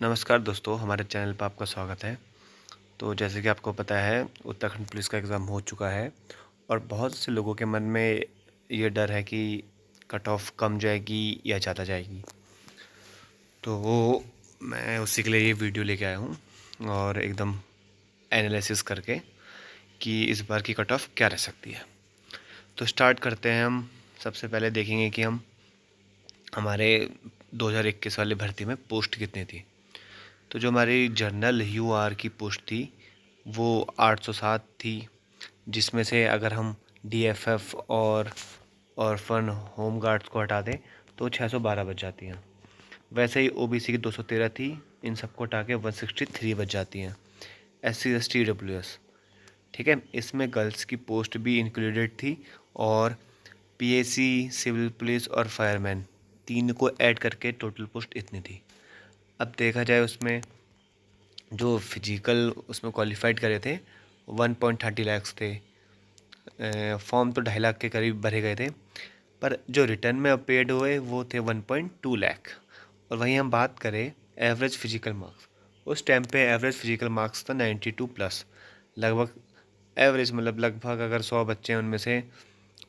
नमस्कार दोस्तों, हमारे चैनल पर आपका स्वागत है। तो जैसे कि आपको पता है, उत्तराखंड पुलिस का एग्ज़ाम हो चुका है और बहुत से लोगों के मन में ये डर है कि कट ऑफ कम जाएगी या ज़्यादा जाएगी। तो वो मैं उसी के लिए ये वीडियो लेके आया हूँ और एकदम एनालिसिस करके कि इस बार की कट ऑफ क्या रह सकती है। तो स्टार्ट करते हैं हम। सबसे पहले देखेंगे कि हमारे 2021 वाली भर्ती में पोस्ट कितनी थी। तो जो हमारी जनरल यूआर की पोस्ट थी वो 807 थी, जिसमें से अगर हम डीएफएफ और ऑर्फन होम गार्ड्स को हटा दें तो 612 बच जाती हैं। वैसे ही ओबीसी की 213 थी, इन सबको हटा के 163 बच जाती हैं। एससी एसटी ईडब्ल्यूएस, ठीक है, इसमें गर्ल्स की पोस्ट भी इंक्लूडेड थी और पीएसी, सिविल पुलिस और फायरमैन तीन को ऐड करके टोटल पोस्ट इतनी थी। अब देखा जाए उसमें जो फिजिकल उसमें क्वालिफाइड करे थे 1.30 लाख थे। फॉर्म तो 2.5 लाख के करीब भरे गए थे, पर जो रिटर्न में अपेड हुए वो थे 1.2 लाख। और वहीं हम बात करें एवरेज फिजिकल मार्क्स, उस टाइम पे एवरेज फिजिकल मार्क्स था 92 प्लस। लगभग एवरेज मतलब लगभग अगर 100 बच्चे हैं उनमें से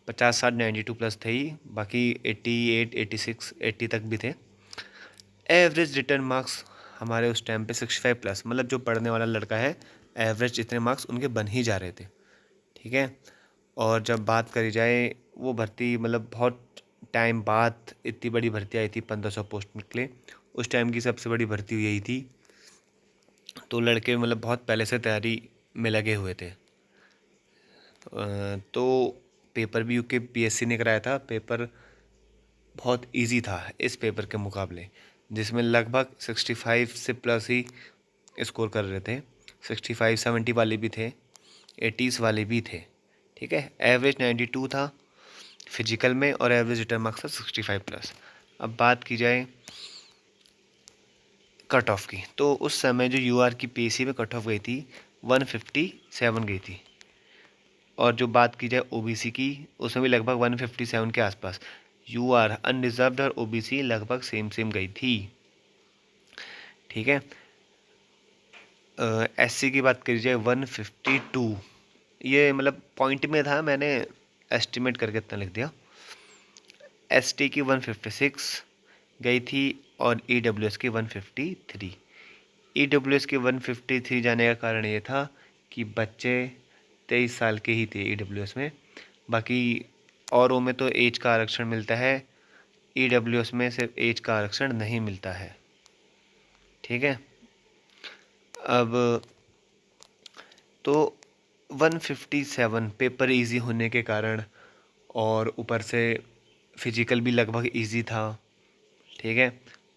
50-60 92 प्लस थे ही, बाकी 88 86 80 तक भी थे। एवरेज रिटर्न मार्क्स हमारे उस टाइम पे 65 प्लस, मतलब जो पढ़ने वाला लड़का है एवरेज इतने मार्क्स उनके बन ही जा रहे थे, ठीक है। और जब बात करी जाए वो भर्ती मतलब बहुत टाइम बाद इतनी बड़ी भर्ती आई थी, 1500 पोस्ट निकले। उस टाइम की सबसे बड़ी भर्ती यही थी। तो लड़के मतलब बहुत पहले से तैयारी में लगे हुए थे। तो पेपर भी यूके पीएससी ने कराया था। पेपर बहुत इजी था इस पेपर के मुकाबले, जिसमें लगभग 65 से प्लस ही स्कोर कर रहे थे। 65-70 वाले भी थे, 80s वाले भी थे, ठीक है। एवरेज 92 था फिजिकल में और एवरेज रिटर्न मार्क्स था 65 प्लस। अब बात की जाए कट ऑफ की, तो उस समय जो यूआर की पीएससी में कट ऑफ गई थी 157 गई थी। और जो बात की जाए ओबीसी की, उसमें भी लगभग 157 के आसपास। यूआर अनरिजर्व्ड और ओबीसी लगभग सेम सेम गई थी, ठीक है। एससी की बात करी जाए 152, ये मतलब पॉइंट में था, मैंने एस्टिमेट करके इतना लिख दिया। एसटी की 156 गई थी और ईडब्ल्यूएस की 153। ईडब्ल्यूएस की 153 जाने का कारण ये था कि बच्चे 23 साल के ही थे ईडब्ल्यूएस में। बाकी औरों में तो एज का आरक्षण मिलता है, ईडब्ल्यूएस में सिर्फ एज का आरक्षण नहीं मिलता है, ठीक है। अब तो 157 पेपर इजी होने के कारण और ऊपर से फिजिकल भी लगभग इजी था, ठीक है।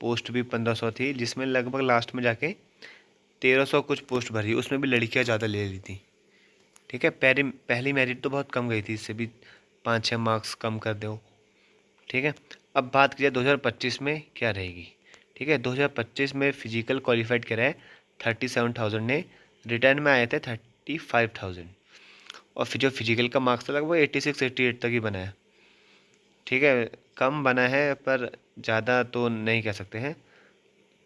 पोस्ट भी 1500 थी, जिसमें लगभग लास्ट में जाके 1300 कुछ पोस्ट भरी, उसमें भी लड़कियां ज़्यादा ले ली थी, ठीक है। पहली मेरिट तो बहुत कम गई थी, इससे भी 5-6 मार्क्स कम कर दो, ठीक है। अब बात की जाए 2025 में क्या रहेगी, ठीक है। 2025 में फिजिकल क्वालिफाइड करा है 37,000 ने, रिटर्न में आए थे 35,000 और फिर जो फिजिकल का मार्क्स था लगभग 86-88 तक ही बना है, ठीक है। कम बना है पर ज़्यादा तो नहीं कह सकते हैं,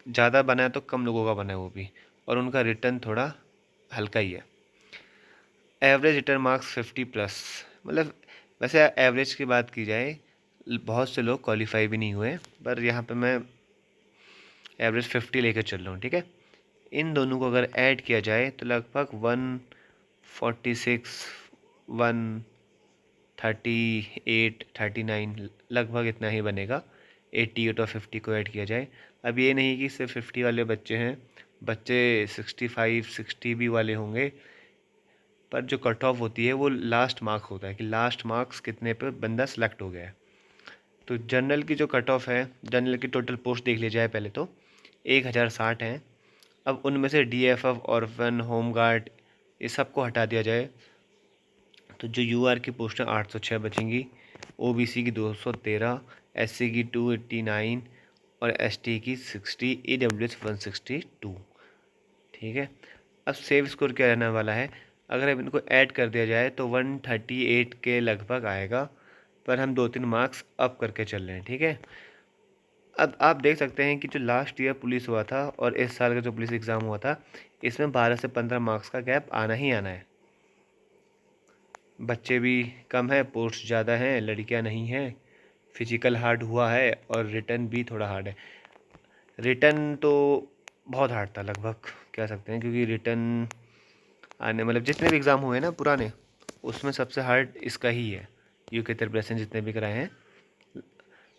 ज़्यादा बना है तो कम लोगों का बना है वो भी, और उनका रिटर्न थोड़ा हल्का ही है। एवरेज रिटर्न मार्क्स 50 प्लस, मतलब वैसे एवरेज की बात की जाए बहुत से लोग क्वालिफाई भी नहीं हुए, पर यहाँ पे मैं एवरेज 50 लेकर चल रहा हूँ, ठीक है। इन दोनों को अगर ऐड किया जाए तो लगभग 146 138 39 लगभग इतना ही बनेगा। 88 और 50 को ऐड किया जाए। अब ये नहीं कि सिर्फ 50 वाले बच्चे हैं, बच्चे 65 60 भी वाले होंगे, पर जो कट ऑफ होती है वो लास्ट मार्क होता है कि लास्ट मार्क्स कितने पे बंदा सेलेक्ट हो गया है। तो जनरल की जो कट ऑफ है, जनरल की टोटल पोस्ट देख ली जाए पहले तो 1060 हैं। अब उनमें से डीएफएफ, ऑर्फन, होम गार्ड ये सबको हटा दिया जाए तो जो यूआर की पोस्टें 806 बचेंगी, ओबीसी की 213, एससी की 289 और एसटी की 60, ईडब्ल्यूएस 162, ठीक है। अब सेव स्कोर क्या रहने वाला है, अगर अब इनको ऐड कर दिया जाए तो 138 के लगभग आएगा, पर हम 2-3 मार्क्स अप करके चल रहे हैं, ठीक है। अब आप देख सकते हैं कि जो लास्ट ईयर पुलिस हुआ था और इस साल का जो पुलिस एग्ज़ाम हुआ था, इसमें 12 से 15 मार्क्स का गैप आना ही आना है। बच्चे भी कम हैं, पोस्ट ज़्यादा हैं, लड़कियां नहीं हैं, फिजिकल हार्ड हुआ है और रिटर्न भी थोड़ा हार्ड है। रिटर्न तो बहुत हार्ड था लगभग कह सकते हैं, क्योंकि रिटर्न आने मतलब जितने भी एग्ज़ाम हुए ना पुराने, उसमें सबसे हार्ड इसका ही है। यूके त्रिप्रेशन जितने भी कराए हैं,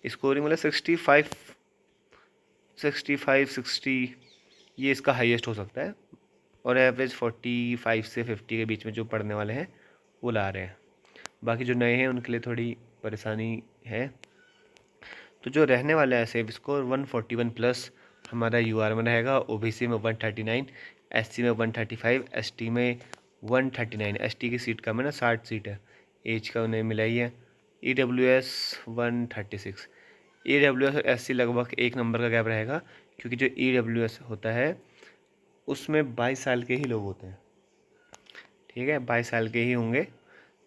स्कोरिंग मतलब 65 60 ये इसका हाईएस्ट हो सकता है, और एवरेज 45 से 50 के बीच में जो पढ़ने वाले हैं वो ला रहे हैं। बाकी जो नए हैं उनके लिए थोड़ी परेशानी है। तो जो रहने वाला है सेव स्कोर 141 प्लस हमारा यूआर में रहेगा। ओबीसी में 139, एससी में 135, एसटी में 139। एसटी की सीट कम है ना, 60 सीट है, एज का उन्हें मिला ही है। ईडब्ल्यूएस 136। ईडब्ल्यूएस और एससी लगभग एक नंबर का गैप रहेगा, क्योंकि जो ईडब्ल्यूएस होता है उसमें 22 साल के ही लोग होते हैं। ठीक है, 22 साल के ही होंगे,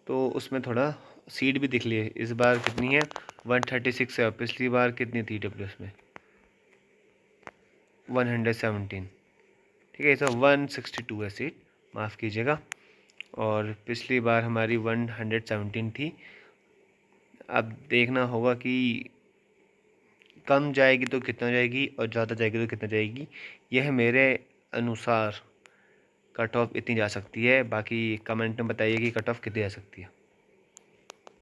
तो उसमें थोड़ा सीट भी दिख लिए इस बार कितनी है, 136 है, और पिछली बार कितनी थी डब्ल्यूएस में, 117। ठीक है, इस 162 है सीट, माफ़ कीजिएगा, और पिछली बार हमारी 117 थी। अब देखना होगा कि कम जाएगी तो कितना जाएगी और ज़्यादा जाएगी तो कितना जाएगी। यह मेरे अनुसार कट ऑफ इतनी जा सकती है। बाकी कमेंट में बताइए कि कट ऑफ कितनी जा सकती है।